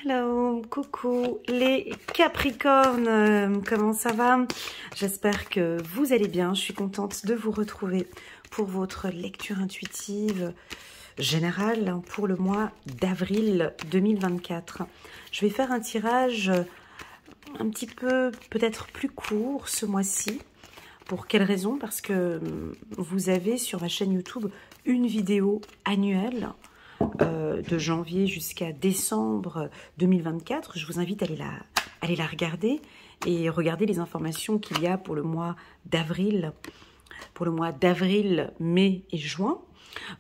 Hello, coucou les Capricornes, comment ça va? J'espère que vous allez bien, je suis contente de vous retrouver pour votre lecture intuitive générale pour le mois d'avril 2024. Je vais faire un tirage un petit peu peut-être plus court ce mois-ci. Pour quelle raison? Parce que vous avez sur ma chaîne YouTube une vidéo annuelle de janvier jusqu'à décembre 2024. Je vous invite à aller la regarder et regarder les informations qu'il y a pour le mois d'avril, mai et juin.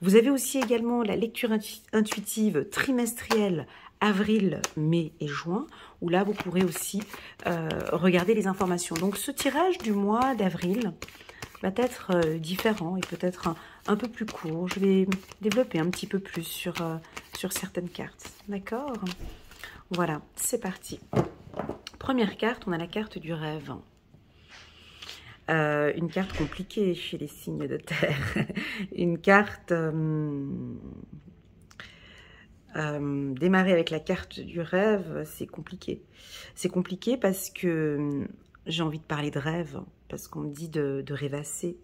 Vous avez aussi également la lecture intuitive trimestrielle avril, mai et juin, où là vous pourrez aussi regarder les informations. Donc ce tirage du mois d'avril va être différent et peut-être un peu plus court. Je vais développer un petit peu plus sur certaines cartes. D'accord? Voilà, c'est parti. Première carte, on a la carte du rêve. Une carte compliquée chez les signes de terre. Une carte... démarrer avec la carte du rêve, c'est compliqué. C'est compliqué parce que j'ai envie de parler de rêve, parce qu'on me dit de rêvasser,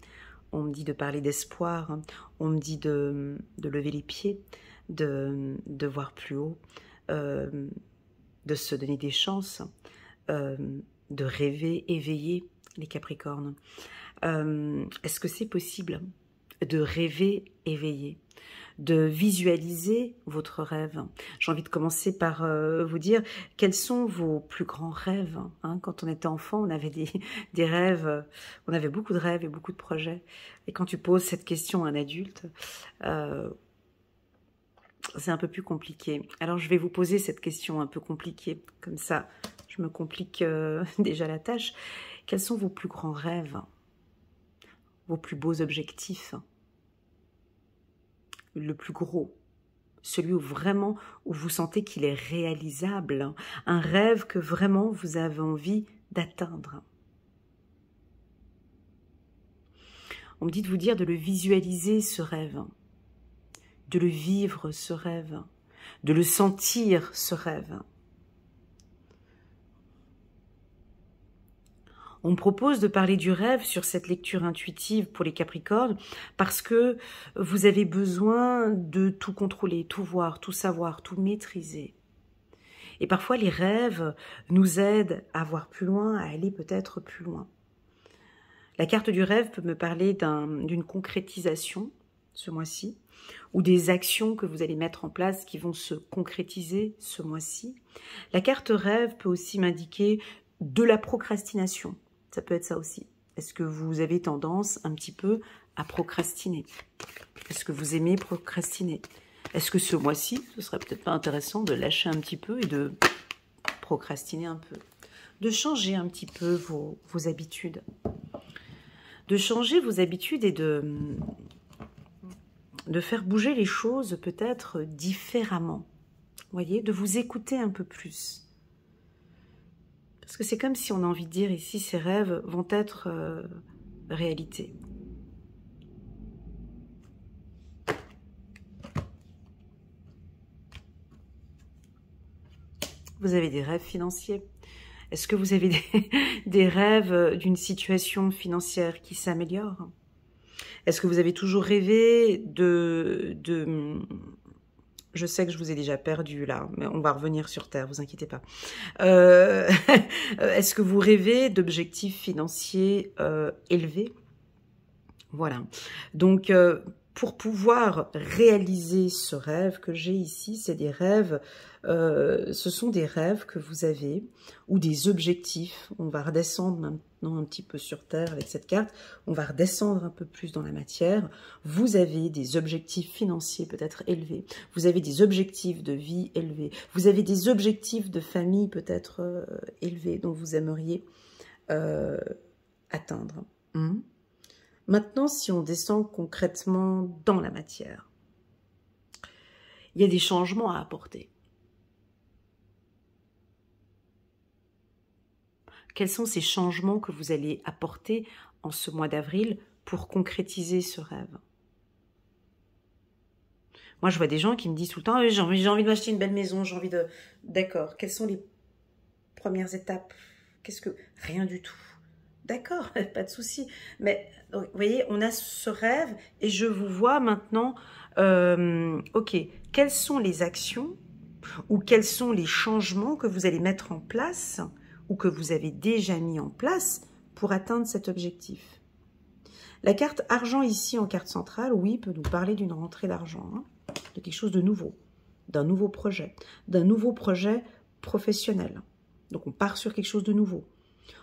on me dit de parler d'espoir, on me dit de lever les pieds, de voir plus haut, de se donner des chances, de rêver, éveiller les Capricornes. Est-ce que c'est possible de rêver, éveiller, de visualiser votre rêve? J'ai envie de commencer par vous dire quels sont vos plus grands rêves. Quand on était enfant, on avait des rêves, on avait beaucoup de rêves et beaucoup de projets. Et quand tu poses cette question à un adulte, c'est un peu plus compliqué. Alors je vais vous poser cette question un peu compliquée, comme ça je me complique déjà la tâche. Quels sont vos plus grands rêves, vos plus beaux objectifs? Le plus gros, celui où vraiment vous sentez qu'il est réalisable, un rêve que vraiment vous avez envie d'atteindre. On me dit de vous dire de le visualiser ce rêve, de le vivre ce rêve, de le sentir ce rêve. On me propose de parler du rêve sur cette lecture intuitive pour les Capricornes parce que vous avez besoin de tout contrôler, tout voir, tout savoir, tout maîtriser. Et parfois, les rêves nous aident à voir plus loin, à aller peut-être plus loin. La carte du rêve peut me parler d'une concrétisation ce mois-ci, ou des actions que vous allez mettre en place qui vont se concrétiser ce mois-ci. La carte rêve peut aussi m'indiquer de la procrastination. Ça peut être ça aussi. Est-ce que vous avez tendance un petit peu à procrastiner? Est-ce que vous aimez procrastiner? Est-ce que ce mois-ci, ce serait peut-être pas intéressant de lâcher un petit peu et de procrastiner un peu? De changer un petit peu vos habitudes. De changer vos habitudes et de faire bouger les choses peut-être différemment. Vous voyez, de vous écouter un peu plus. Parce que c'est comme si on a envie de dire ici, ces rêves vont être réalité. Vous avez des rêves financiers. Est-ce que vous avez des rêves d'une situation financière qui s'améliore? Est-ce que vous avez toujours rêvé Je sais que je vous ai déjà perdu là, mais on va revenir sur Terre, vous inquiétez pas. Est-ce que vous rêvez d'objectifs financiers élevés? Voilà. Donc, pour pouvoir réaliser ce rêve que j'ai ici, c'est des rêves, ce sont des rêves que vous avez, ou des objectifs. On va redescendre maintenant un petit peu sur Terre avec cette carte, on va redescendre un peu plus dans la matière. Vous avez des objectifs financiers peut-être élevés, vous avez des objectifs de vie élevés, vous avez des objectifs de famille peut-être élevés, dont vous aimeriez atteindre. Maintenant, si on descend concrètement dans la matière, il y a des changements à apporter. Quels sont ces changements que vous allez apporter en ce mois d'avril pour concrétiser ce rêve? Moi, je vois des gens qui me disent tout le temps, j'ai envie de m'acheter une belle maison, j'ai envie de... D'accord, quelles sont les premières étapes? Qu'est-ce que... Rien du tout. D'accord, pas de souci. Mais, vous voyez, on a ce rêve et je vous vois maintenant, ok, quelles sont les actions ou quels sont les changements que vous allez mettre en place ou que vous avez déjà mis en place pour atteindre cet objectif. La carte argent ici en carte centrale, oui, peut nous parler d'une rentrée d'argent, hein, de quelque chose de nouveau, d'un nouveau projet professionnel. Donc on part sur quelque chose de nouveau.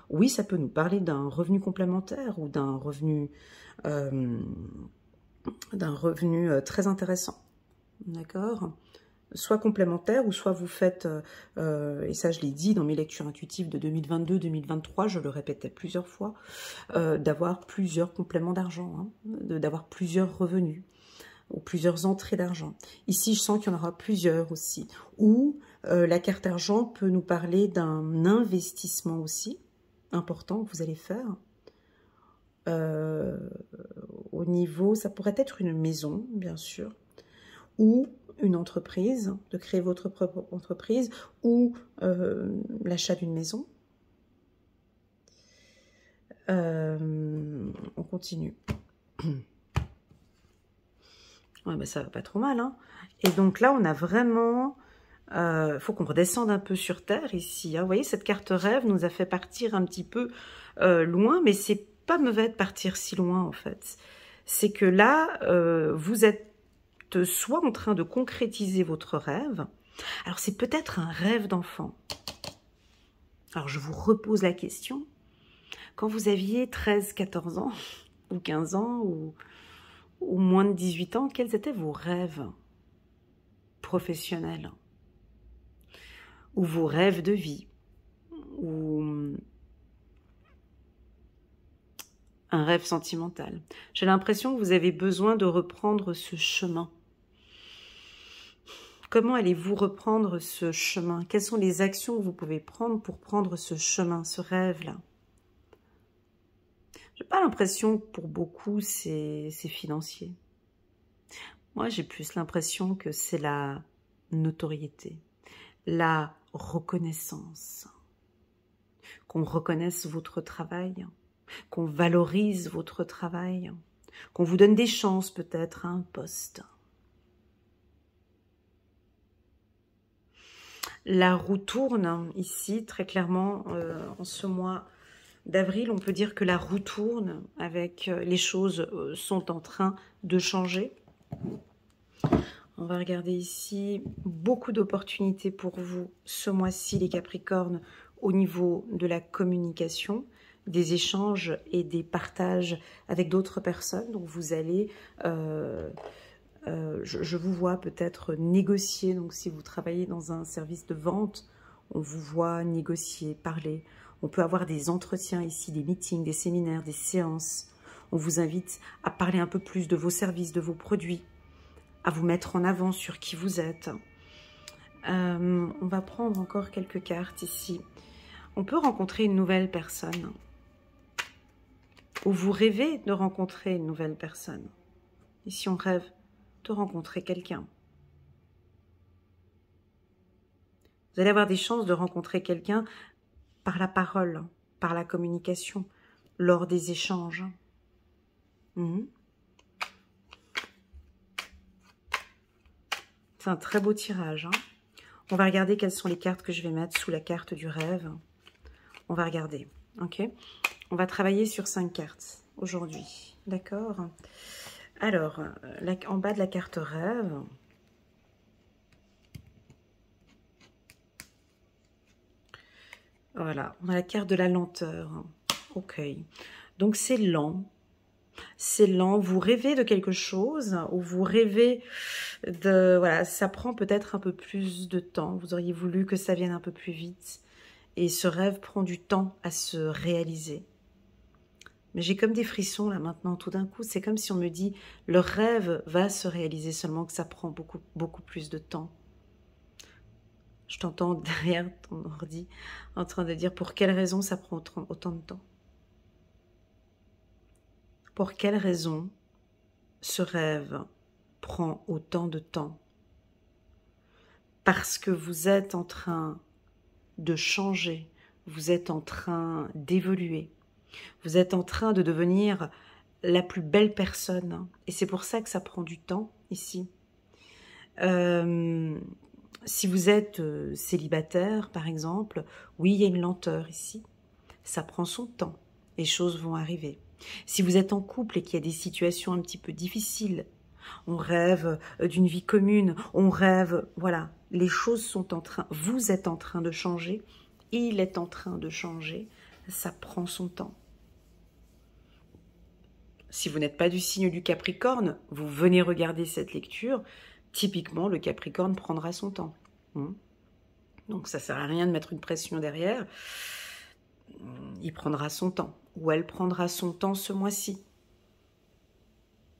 Oui, ça peut nous parler d'un revenu complémentaire ou d'un revenu très intéressant. D'accord ? Soit complémentaire, ou soit vous faites, et ça je l'ai dit dans mes lectures intuitives de 2022-2023, je le répétais plusieurs fois, d'avoir plusieurs compléments d'argent, hein, d'avoir plusieurs revenus, ou plusieurs entrées d'argent. Ici, je sens qu'il y en aura plusieurs aussi. Ou la carte argent peut nous parler d'un investissement aussi, important que vous allez faire. Au niveau, ça pourrait être une maison, bien sûr, ou une entreprise, de créer votre propre entreprise, ou l'achat d'une maison. On continue. Ouais, bah ça va pas trop mal, hein. Et donc là, on a vraiment... faut qu'on redescende un peu sur Terre ici, hein. Vous voyez, cette carte rêve nous a fait partir un petit peu loin, mais c'est pas mauvais de partir si loin, en fait. C'est que là, vous êtes soit en train de concrétiser votre rêve. Alors, c'est peut-être un rêve d'enfant. Alors, je vous repose la question. Quand vous aviez 13, 14 ans, ou 15 ans, ou moins de 18 ans, quels étaient vos rêves professionnels? Ou vos rêves de vie? Ou un rêve sentimental? J'ai l'impression que vous avez besoin de reprendre ce chemin. Comment allez-vous reprendre ce chemin? Quelles sont les actions que vous pouvez prendre pour prendre ce chemin, ce rêve-là? J'ai pas l'impression que pour beaucoup, c'est financier. Moi, j'ai plus l'impression que c'est la notoriété, la reconnaissance. Qu'on reconnaisse votre travail, qu'on valorise votre travail, qu'on vous donne des chances peut-être à un poste. La roue tourne ici, très clairement, en ce mois d'avril, on peut dire que la roue tourne, avec les choses sont en train de changer. On va regarder ici, beaucoup d'opportunités pour vous ce mois-ci, les Capricornes, au niveau de la communication, des échanges et des partages avec d'autres personnes. Donc vous allez... je vous vois peut-être négocier, donc si vous travaillez dans un service de vente, on vous voit négocier, parler. On peut avoir des entretiens ici, des meetings, des séminaires, des séances. On vous invite à parler un peu plus de vos services, de vos produits, à vous mettre en avant sur qui vous êtes. On va prendre encore quelques cartes ici. On peut rencontrer une nouvelle personne. Ou vous rêvez de rencontrer une nouvelle personne. Ici, on rêve de rencontrer quelqu'un. Vous allez avoir des chances de rencontrer quelqu'un par la parole, par la communication, lors des échanges. C'est un très beau tirage, hein. On va regarder quelles sont les cartes que je vais mettre sous la carte du rêve. On va regarder, ok? On va travailler sur 5 cartes aujourd'hui, d'accord? Alors, en bas de la carte rêve, voilà, on a la carte de la lenteur. Ok, donc c'est lent. C'est lent, vous rêvez de quelque chose ou vous rêvez de... Voilà, ça prend peut-être un peu plus de temps. Vous auriez voulu que ça vienne un peu plus vite. Et ce rêve prend du temps à se réaliser. Mais j'ai comme des frissons là maintenant, tout d'un coup. C'est comme si on me dit, le rêve va se réaliser, seulement que ça prend beaucoup plus de temps. Je t'entends derrière ton ordi en train de dire pour quelle raison ça prend autant de temps. Pour quelle raison ce rêve prend autant de temps? Parce que vous êtes en train de changer, vous êtes en train d'évoluer, vous êtes en train de devenir la plus belle personne. Et c'est pour ça que ça prend du temps ici. Si vous êtes célibataire, par exemple, oui, il y a une lenteur ici. Ça prend son temps. Les choses vont arriver. Si vous êtes en couple et qu'il y a des situations un petit peu difficiles, on rêve d'une vie commune, on rêve, voilà, les choses sont en train, vous êtes en train de changer, il est en train de changer, ça prend son temps. Si vous n'êtes pas du signe du Capricorne, vous venez regarder cette lecture, typiquement le Capricorne prendra son temps. Donc ça ne sert à rien de mettre une pression derrière, il prendra son temps, ou elle prendra son temps ce mois-ci.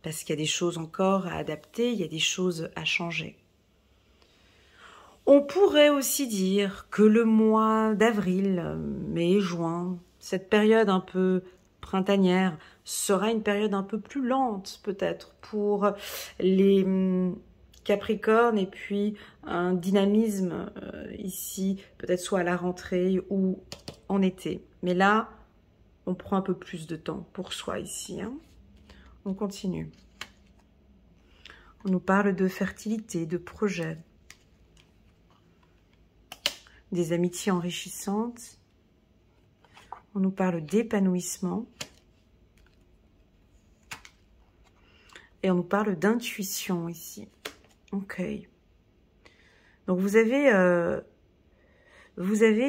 Parce qu'il y a des choses encore à adapter, il y a des choses à changer. On pourrait aussi dire que le mois d'avril, mai, juin, cette période un peu printanière, sera une période un peu plus lente peut-être pour les Capricornes, et puis un dynamisme ici, peut-être soit à la rentrée ou en été. Mais là, on prend un peu plus de temps pour soi ici. On continue. On nous parle de fertilité, de projets, des amitiés enrichissantes. On nous parle d'épanouissement. Et on nous parle d'intuition ici. Ok. Donc vous avez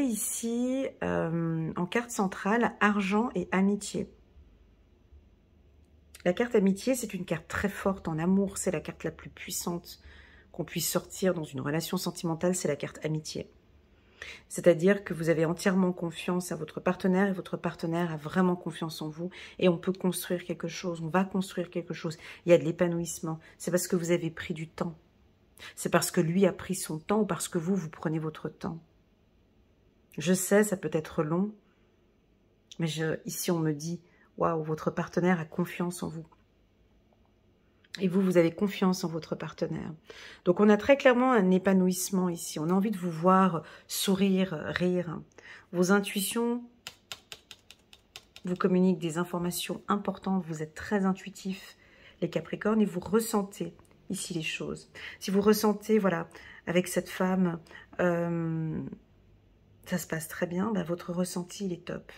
ici, en carte centrale, argent et amitié. La carte amitié, c'est une carte très forte en amour. C'est la carte la plus puissante qu'on puisse sortir dans une relation sentimentale, c'est la carte amitié. C'est-à-dire que vous avez entièrement confiance à votre partenaire et votre partenaire a vraiment confiance en vous et on peut construire quelque chose, on va construire quelque chose. Il y a de l'épanouissement. C'est parce que vous avez pris du temps. C'est parce que lui a pris son temps ou parce que vous prenez votre temps. Je sais, ça peut être long, mais ici on me dit, waouh, votre partenaire a confiance en vous. Et vous avez confiance en votre partenaire. Donc, on a très clairement un épanouissement ici. On a envie de vous voir sourire, rire. Vos intuitions vous communiquent des informations importantes. Vous êtes très intuitifs, les Capricornes, et vous ressentez ici les choses. Si vous ressentez, voilà, avec cette femme, ça se passe très bien, votre ressenti, il est top.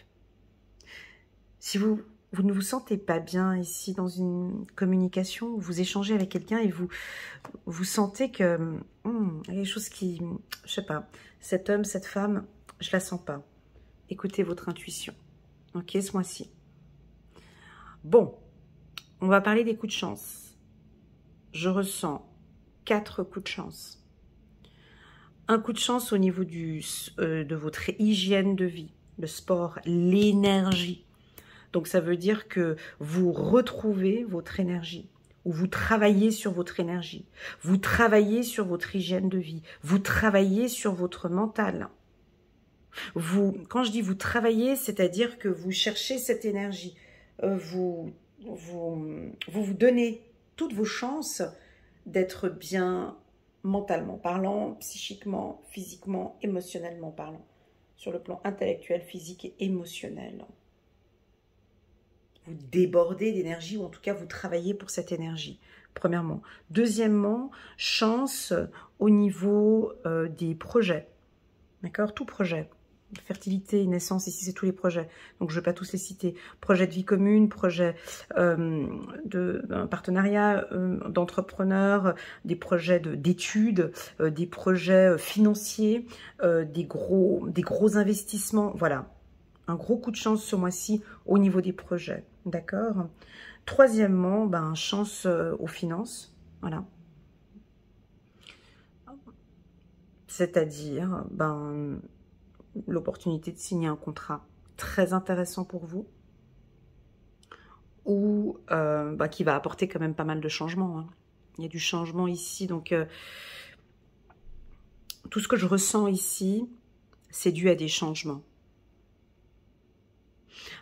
Si vous ne vous sentez pas bien ici dans une communication, vous échangez avec quelqu'un et vous sentez que il y a des choses qui, je sais pas, cet homme, cette femme, je la sens pas. Écoutez votre intuition, ok, ce mois-ci. Bon, on va parler des coups de chance. Je ressens 4 coups de chance. Un coup de chance au niveau de votre hygiène de vie, le sport, l'énergie. Donc, ça veut dire que vous retrouvez votre énergie, ou vous travaillez sur votre énergie, vous travaillez sur votre hygiène de vie, vous travaillez sur votre mental. Quand je dis vous travaillez, c'est-à-dire que vous cherchez cette énergie, vous donnez toutes vos chances d'être bien mentalement parlant, psychiquement, physiquement, émotionnellement parlant, sur le plan intellectuel, physique et émotionnel. Vous débordez d'énergie, ou en tout cas, vous travaillez pour cette énergie, premièrement. Deuxièmement, chance au niveau des projets. D'accord? Tout projet. Fertilité, naissance, ici, c'est tous les projets. Donc, je ne vais pas tous les citer. Projet de vie commune, projet d'un partenariat, d'entrepreneur, des projets d'études, des projets financiers, des gros investissements. Voilà. Un gros coup de chance ce mois-ci au niveau des projets. D'accord. Troisièmement, chance aux finances. Voilà. C'est-à-dire, l'opportunité de signer un contrat très intéressant pour vous. Ou qui va apporter quand même pas mal de changements. Il y a du changement ici. Donc, tout ce que je ressens ici, c'est dû à des changements.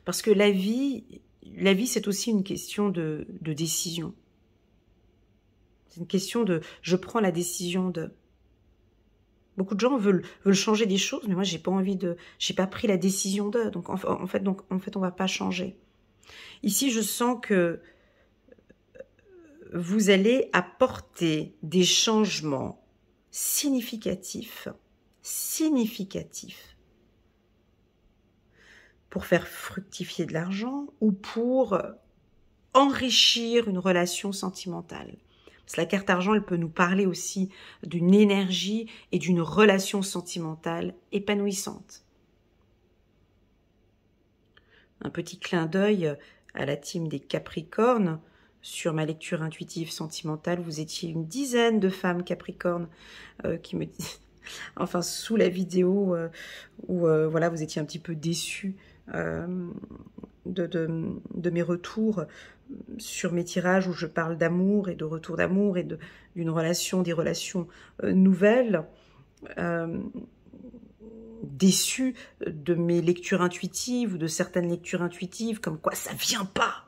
Parce que la vie c'est aussi une question de décision. C'est une question de « je prends la décision de ». Beaucoup de gens veulent changer des choses, mais moi, j'ai pas envie de... J'ai pas pris la décision de. Donc, en fait, on va pas changer. Ici, je sens que vous allez apporter des changements significatifs pour faire fructifier de l'argent ou pour enrichir une relation sentimentale. Parce que la carte argent, elle peut nous parler aussi d'une énergie et d'une relation sentimentale épanouissante. Un petit clin d'œil à la team des Capricornes. Sur ma lecture intuitive sentimentale, vous étiez une dizaine de femmes Capricornes qui me disent... Enfin, sous la vidéo où voilà, vous étiez un petit peu déçus de mes retours sur mes tirages où je parle d'amour et de retour d'amour et d'une relation, des relations nouvelles, déçus de mes lectures intuitives ou de certaines lectures intuitives, comme quoi ça vient pas,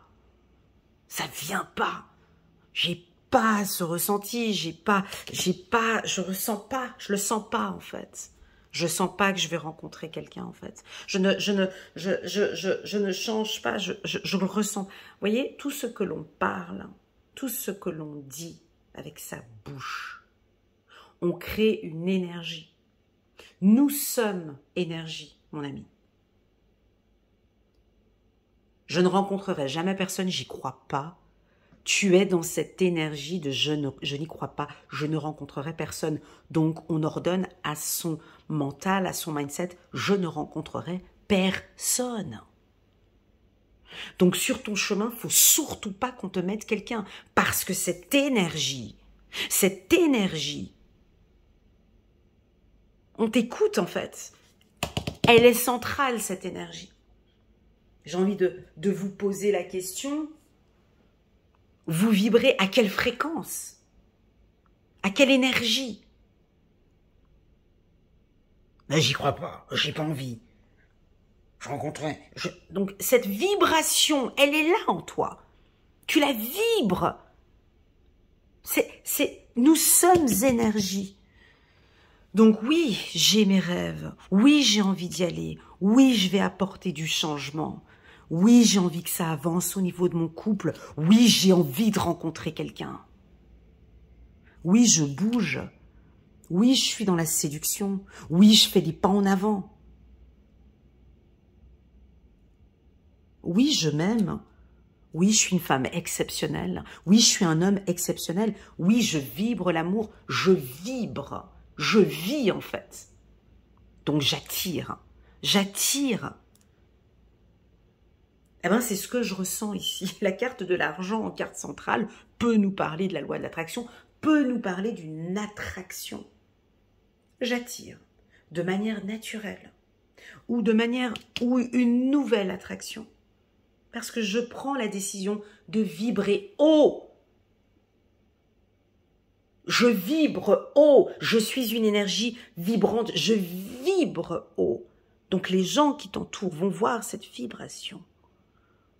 j'ai pas ce ressenti, je ressens pas, je le sens pas en fait. Je sens pas que je vais rencontrer quelqu'un en fait. Je ne change pas, je le ressens. Vous voyez, tout ce que l'on parle, tout ce que l'on dit avec sa bouche, on crée une énergie. Nous sommes énergie, mon ami. Je ne rencontrerai jamais personne, j'y crois pas. Tu es dans cette énergie de je n'y crois pas, je ne rencontrerai personne. Donc, on ordonne à son mental, à son mindset, je ne rencontrerai personne. Donc, sur ton chemin, il ne faut surtout pas qu'on te mette quelqu'un. Parce que cette énergie, on t'écoute en fait. Elle est centrale, cette énergie. J'ai envie de vous poser la question... Vous vibrez à quelle fréquence? À quelle énergie? Ben, j'y crois pas, j'ai pas envie. Je rencontrerai. Donc cette vibration, elle est là en toi. Tu la vibres. Nous sommes énergie. Donc oui, j'ai mes rêves. Oui, j'ai envie d'y aller. Oui, je vais apporter du changement. Oui, j'ai envie que ça avance au niveau de mon couple. Oui, j'ai envie de rencontrer quelqu'un. Oui, je bouge. Oui, je suis dans la séduction. Oui, je fais des pas en avant. Oui, je m'aime. Oui, je suis une femme exceptionnelle. Oui, je suis un homme exceptionnel. Oui, je vibre l'amour. Je vibre. Je vis en fait. Donc j'attire. J'attire. Eh ben, c'est ce que je ressens ici. La carte de l'argent en carte centrale peut nous parler de la loi de l'attraction, peut nous parler d'une attraction. J'attire de manière naturelle ou une nouvelle attraction. Parce que je prends la décision de vibrer haut. Je vibre haut. Je suis une énergie vibrante. Je vibre haut. Donc les gens qui t'entourent vont voir cette vibration.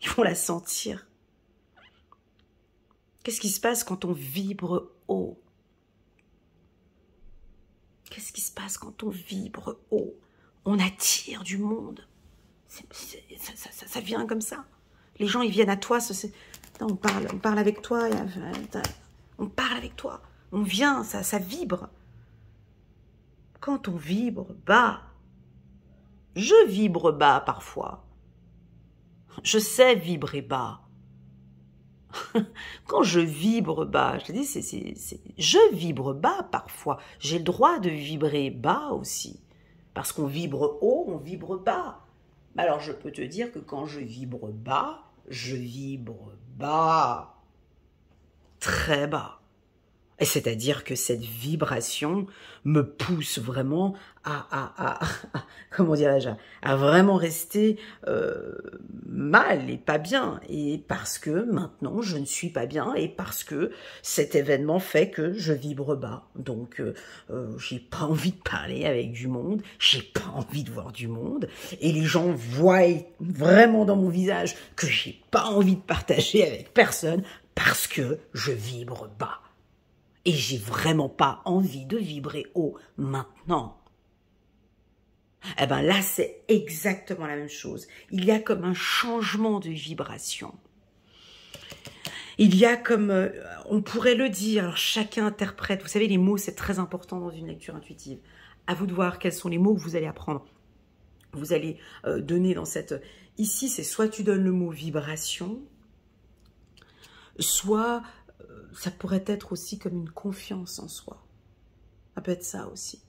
Ils vont la sentir. Qu'est-ce qui se passe quand on vibre haut? Qu'est-ce qui se passe quand on vibre haut? On attire du monde. Ça vient comme ça. Les gens, ils viennent à toi. On parle avec toi. On parle avec toi. On vient, ça vibre. Quand on vibre bas, je vibre bas parfois. Je sais vibrer bas. Quand je vibre bas, je te dis, je vibre bas parfois. J'ai le droit de vibrer bas aussi. Parce qu'on vibre haut, on vibre bas. Alors je peux te dire que quand je vibre bas, très bas. Et c'est-à-dire que cette vibration me pousse vraiment comment dirais-je, à vraiment rester mal et pas bien. Et parce que maintenant, je ne suis pas bien et parce que cet événement fait que je vibre bas. Donc, j'ai pas envie de parler avec du monde, j'ai pas envie de voir du monde. Et les gens voient vraiment dans mon visage que j'ai pas envie de partager avec personne parce que je vibre bas. et j'ai vraiment pas envie de vibrer haut maintenant. Eh bien là, c'est exactement la même chose. Il y a comme un changement de vibration. Il y a comme, on pourrait le dire, alors chacun interprète. Vous savez, les mots, c'est très important dans une lecture intuitive. À vous de voir quels sont les mots que vous allez apprendre. Vous allez donner dans cette... Ici, c'est soit tu donnes le mot vibration, soit ça pourrait être aussi comme une confiance en soi. Ça peut être ça aussi.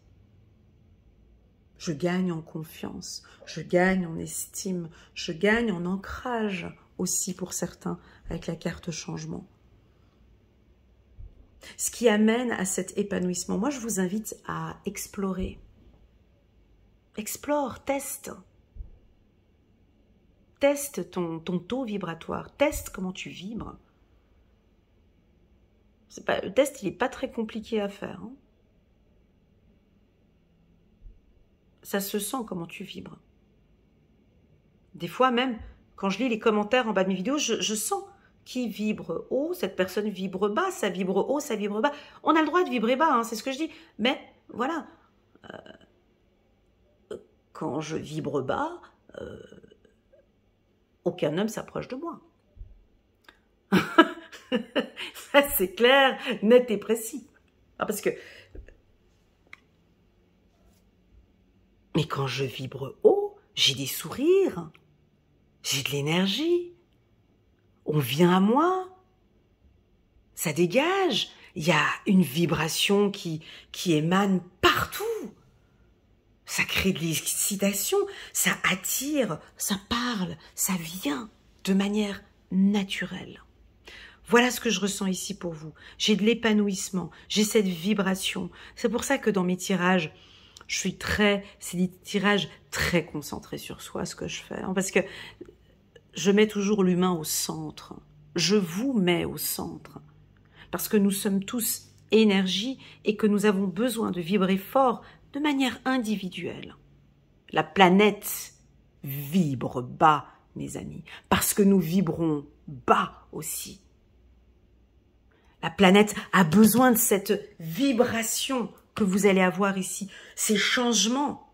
Je gagne en confiance, je gagne en estime, je gagne en ancrage aussi pour certains avec la carte changement. Ce qui amène à cet épanouissement. Moi, je vous invite à explorer. Explore, teste. Teste ton taux vibratoire, teste comment tu vibres. Le test, il n'est pas très compliqué à faire. Hein. Ça se sent comment tu vibres. Des fois même, quand je lis les commentaires en bas de mes vidéos, je sens qui vibre haut, cette personne vibre bas, ça vibre haut, ça vibre bas. On a le droit de vibrer bas, hein, c'est ce que je dis. Mais voilà, quand je vibre bas, aucun homme s'approche de moi. Ça, c'est clair, net et précis. Ah, parce que... Mais quand je vibre haut, j'ai des sourires, j'ai de l'énergie. On vient à moi, ça dégage. Il y a une vibration qui émane partout. Ça crée de l'excitation, ça attire, ça parle, ça vient de manière naturelle. Voilà ce que je ressens ici pour vous. J'ai de l'épanouissement, j'ai cette vibration. C'est pour ça que dans mes tirages, c'est des tirages très concentrés sur soi, ce que je fais. Parce que je mets toujours l'humain au centre. Je vous mets au centre. Parce que nous sommes tous énergie et que nous avons besoin de vibrer fort de manière individuelle. La planète vibre bas, mes amis, parce que nous vibrons bas aussi. La planète a besoin de cette vibration que vous allez avoir ici, ces changements.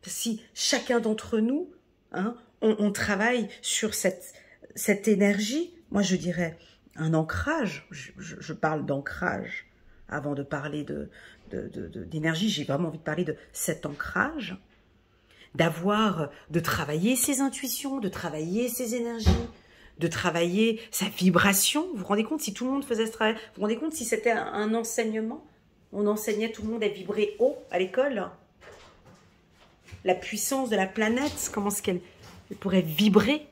Si chacun d'entre nous, hein, on travaille sur cette énergie, moi je dirais un ancrage, je parle d'ancrage avant de parler d'énergie, j'ai vraiment envie de parler de cet ancrage, de travailler ses intuitions, de travailler ses énergies, de travailler sa vibration. Vous vous rendez compte si tout le monde faisait ce travail? Vous vous rendez compte si c'était un enseignement? On enseignait tout le monde à vibrer haut à l'école? La puissance de la planète, comment est-ce qu'elle pourrait vibrer?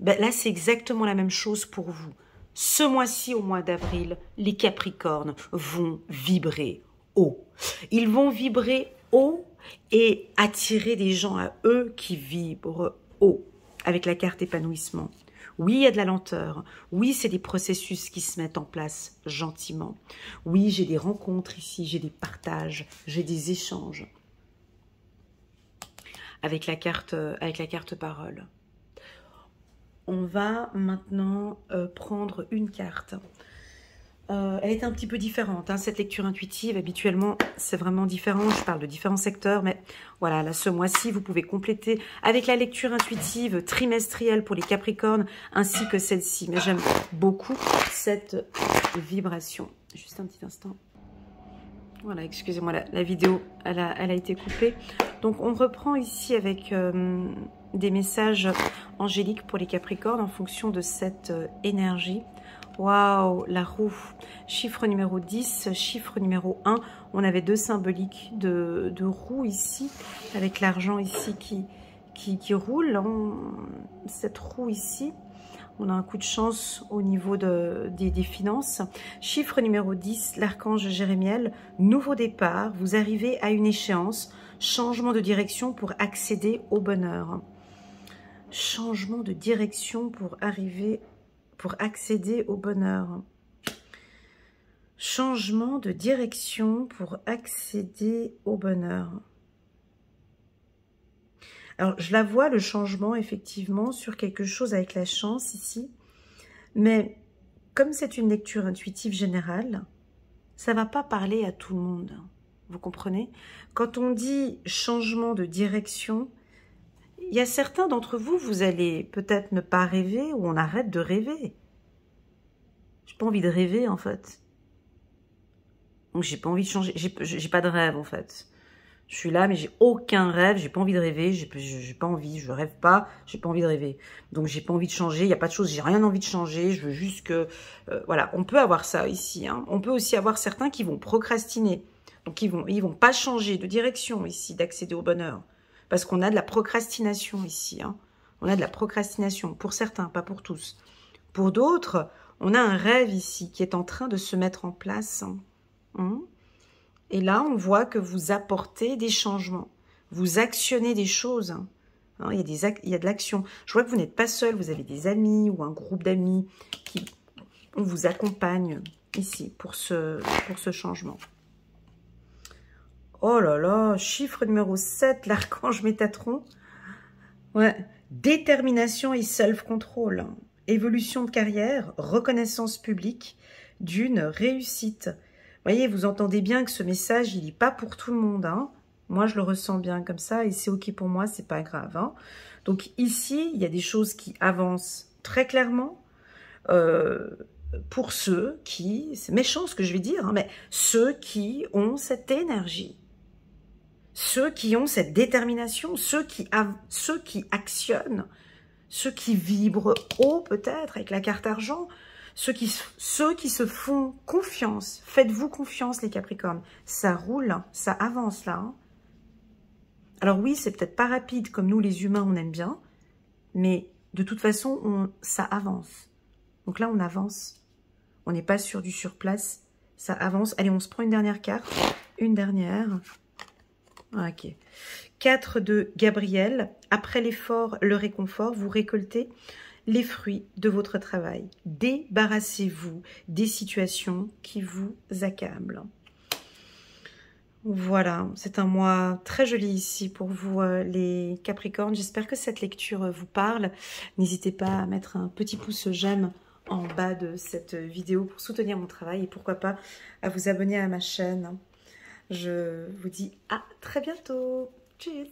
Ben là, c'est exactement la même chose pour vous. Ce mois-ci, au mois d'avril, les Capricornes vont vibrer haut. Ils vont vibrer haut et attirer des gens à eux qui vibrent haut avec la carte épanouissement. Oui, il y a de la lenteur. Oui, c'est des processus qui se mettent en place gentiment. Oui, j'ai des rencontres ici, j'ai des partages, j'ai des échanges avec la carte parole. On va maintenant prendre une carte. Elle est un petit peu différente, hein, cette lecture intuitive. Habituellement, c'est vraiment différent. Je parle de différents secteurs, mais voilà, là, ce mois-ci, vous pouvez compléter avec la lecture intuitive trimestrielle pour les Capricornes, ainsi que celle-ci. Mais j'aime beaucoup cette vibration. Juste un petit instant. Voilà, excusez-moi, la vidéo, elle a été coupée. Donc, on reprend ici avec des messages angéliques pour les Capricornes en fonction de cette énergie. Waouh, la roue, chiffre numéro 10, chiffre numéro 1. On avait deux symboliques de roue ici, avec l'argent ici qui roule. Cette roue ici, on a un coup de chance au niveau des finances. Chiffre numéro 10, l'archange Jérémiel, nouveau départ. Vous arrivez à une échéance, changement de direction pour accéder au bonheur. Changement de direction pour accéder au bonheur. Changement de direction pour accéder au bonheur. Alors, je la vois, le changement, effectivement, sur quelque chose avec la chance, ici. Mais, comme c'est une lecture intuitive générale, ça ne va pas parler à tout le monde. Vous comprenez? Quand on dit changement de direction, il y a certains d'entre vous, vous allez peut-être ne pas rêver ou on arrête de rêver. J'ai pas envie de rêver en fait. Donc j'ai pas envie de changer, j'ai pas de rêve en fait. Je suis là mais j'ai aucun rêve, j'ai pas envie de rêver, j'ai pas envie, je rêve pas, j'ai pas envie de rêver. Donc j'ai pas envie de changer, il y a pas de chose, j'ai rien envie de changer, je veux juste que... voilà, on peut avoir ça ici. Hein. On peut aussi avoir certains qui vont procrastiner. Donc ils vont pas changer de direction ici, d'accéder au bonheur. Parce qu'on a de la procrastination ici. Hein. On a de la procrastination, pour certains, pas pour tous. Pour d'autres, on a un rêve ici qui est en train de se mettre en place. Et là, on voit que vous apportez des changements. Vous actionnez des choses. Il y a de l'action. Je vois que vous n'êtes pas seul. Vous avez des amis ou un groupe d'amis qui vous accompagnent ici pour ce changement. Oh là là, chiffre numéro 7, l'archange Métatron. Ouais, détermination et self-control. Évolution de carrière, reconnaissance publique d'une réussite. Vous voyez, vous entendez bien que ce message, il n'est pas pour tout le monde. Hein. Moi, je le ressens bien comme ça et c'est OK pour moi, c'est pas grave. Hein. Donc ici, il y a des choses qui avancent très clairement pour ceux qui, c'est méchant ce que je vais dire, hein, mais ceux qui ont cette énergie. Ceux qui ont cette détermination, ceux qui actionnent, ceux qui vibrent haut peut-être avec la carte argent, ceux qui se font confiance. Faites-vous confiance les Capricornes. Ça roule, ça avance là. Hein. Alors oui, c'est peut-être pas rapide comme nous les humains on aime bien, mais de toute façon ça avance. Donc là on avance. On n'est pas sur du surplace, ça avance. Allez, on se prend une dernière carte. Une dernière. Ok. 4 de Gabriel. Après l'effort, le réconfort, vous récoltez les fruits de votre travail. Débarrassez-vous des situations qui vous accablent. Voilà, c'est un mois très joli ici pour vous les Capricornes. J'espère que cette lecture vous parle. N'hésitez pas à mettre un petit pouce j'aime en bas de cette vidéo pour soutenir mon travail et pourquoi pas à vous abonner à ma chaîne. Je vous dis à très bientôt. Tchuss!